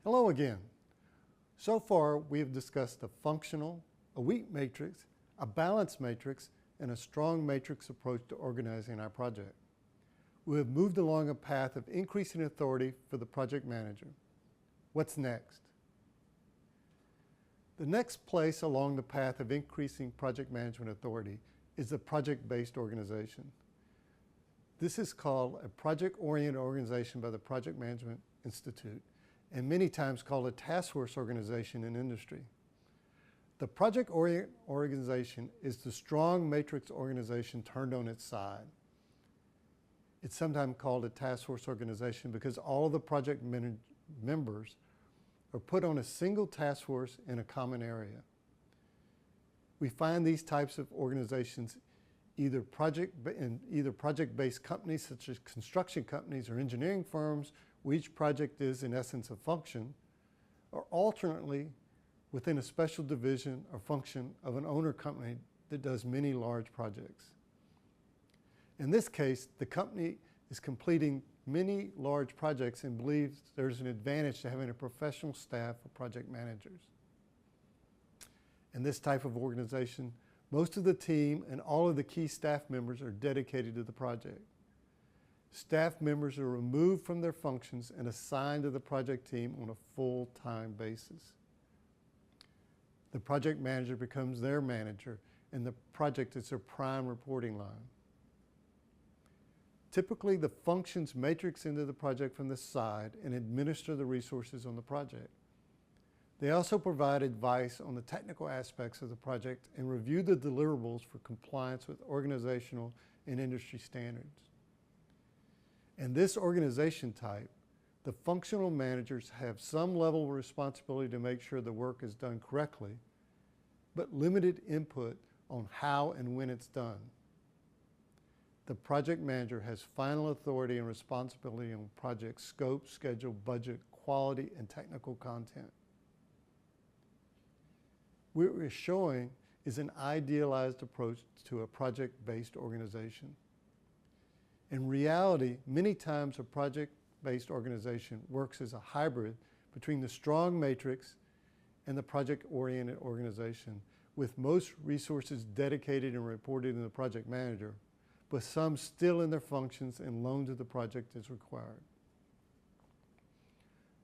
Hello again. So far, we have discussed a functional, a weak matrix, a balanced matrix, and a strong matrix approach to organizing our project. We have moved along a path of increasing authority for the project manager. What's next? The next place along the path of increasing project management authority is the project-based organization. This is called a project-oriented organization by the Project Management Institute, and many times called a task force organization in industry. The project-oriented organization is the strong matrix organization turned on its side. It's sometimes called a task force organization because all of the project members are put on a single task force in a common area. We find these types of organizations either project-based companies such as construction companies or engineering firms, where each project is in essence a function, or alternately within a special division or function of an owner company that does many large projects. In this case, the company is completing many large projects and believes there's an advantage to having a professional staff of project managers. In this type of organization, most of the team and all of the key staff members are dedicated to the project. Staff members are removed from their functions and assigned to the project team on a full-time basis. The project manager becomes their manager, and the project is their prime reporting line. Typically, the functions matrix into the project from the side and administer the resources on the project. They also provide advice on the technical aspects of the project and review the deliverables for compliance with organizational and industry standards. In this organization type, the functional managers have some level of responsibility to make sure the work is done correctly, but limited input on how and when it's done. The project manager has final authority and responsibility on project scope, schedule, budget, quality, and technical content. What we're showing is an idealized approach to a project-based organization. In reality, many times a project-based organization works as a hybrid between the strong matrix and the project-oriented organization, with most resources dedicated and reported to the project manager, but some still in their functions and loaned to the project as required.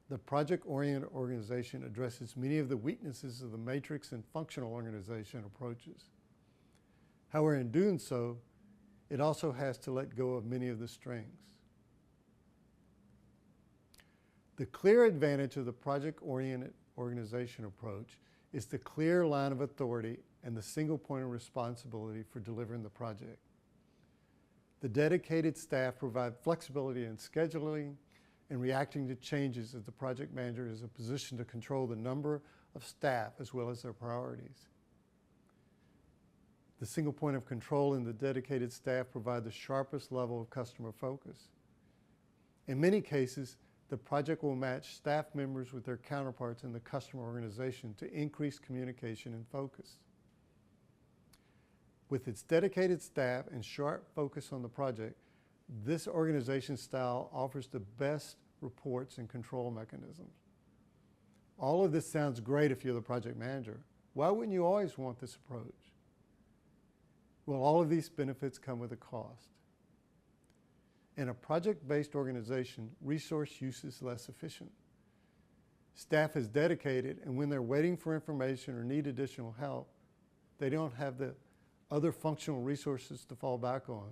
The project-oriented organization addresses many of the weaknesses of the matrix and functional organization approaches. However, in doing so, it also has to let go of many of the strengths. The clear advantage of the project-oriented organization approach is the clear line of authority and the single point of responsibility for delivering the project. The dedicated staff provide flexibility in scheduling and reacting to changes as the project manager is in a position to control the number of staff as well as their priorities. The single point of control and the dedicated staff provide the sharpest level of customer focus. In many cases, the project will match staff members with their counterparts in the customer organization to increase communication and focus. With its dedicated staff and sharp focus on the project, this organization style offers the best reports and control mechanisms. All of this sounds great if you're the project manager. Why wouldn't you always want this approach? Well, all of these benefits come with a cost. In a project-based organization, resource use is less efficient. Staff is dedicated, and when they're waiting for information or need additional help, they don't have the other functional resources to fall back on.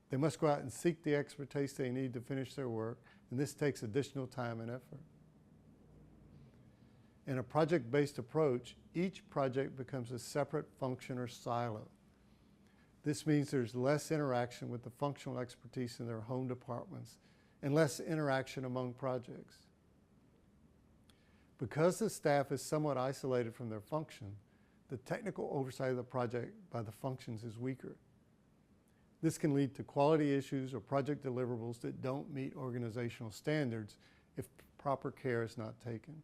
They must go out and seek the expertise they need to finish their work, and this takes additional time and effort. In a project-based approach, each project becomes a separate function or silo. This means there's less interaction with the functional expertise in their home departments and less interaction among projects. Because the staff is somewhat isolated from their function, the technical oversight of the project by the functions is weaker. This can lead to quality issues or project deliverables that don't meet organizational standards if proper care is not taken.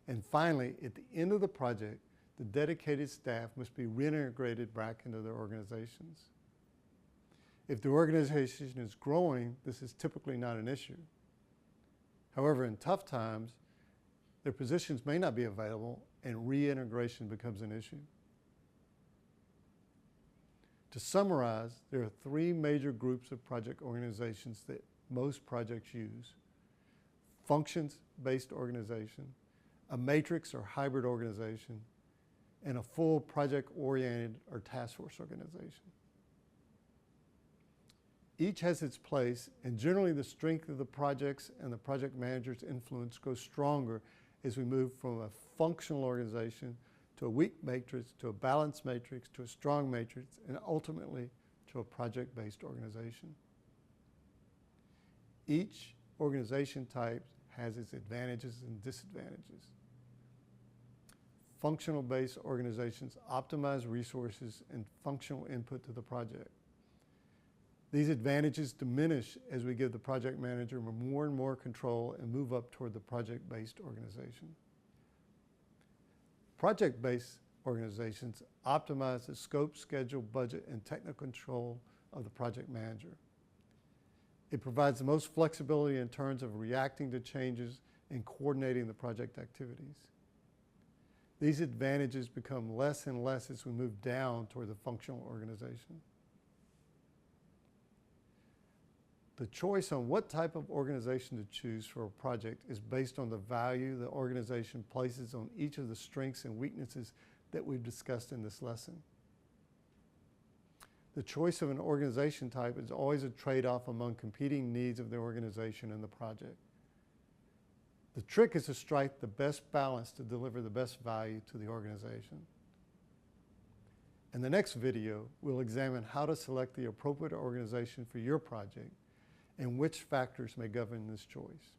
And finally, at the end of the project, the dedicated staff must be reintegrated back into their organizations. If the organization is growing, this is typically not an issue. However, in tough times, their positions may not be available and reintegration becomes an issue. To summarize, there are three major groups of project organizations that most projects use: functions-based organization, a matrix or hybrid organization, and a full project-oriented or task force organization. Each has its place, and generally the strength of the projects and the project manager's influence goes stronger as we move from a functional organization to a weak matrix, to a balanced matrix, to a strong matrix, and ultimately to a project-based organization. Each organization type has its advantages and disadvantages. Functional-based organizations optimize resources and functional input to the project. These advantages diminish as we give the project manager more and more control and move up toward the project-based organization. Project-based organizations optimize the scope, schedule, budget, and technical control of the project manager. It provides the most flexibility in terms of reacting to changes and coordinating the project activities. These advantages become less and less as we move down toward the functional organization. The choice on what type of organization to choose for a project is based on the value the organization places on each of the strengths and weaknesses that we've discussed in this lesson. The choice of an organization type is always a trade-off among competing needs of the organization and the project. The trick is to strike the best balance to deliver the best value to the organization. In the next video, we'll examine how to select the appropriate organization for your project and which factors may govern this choice.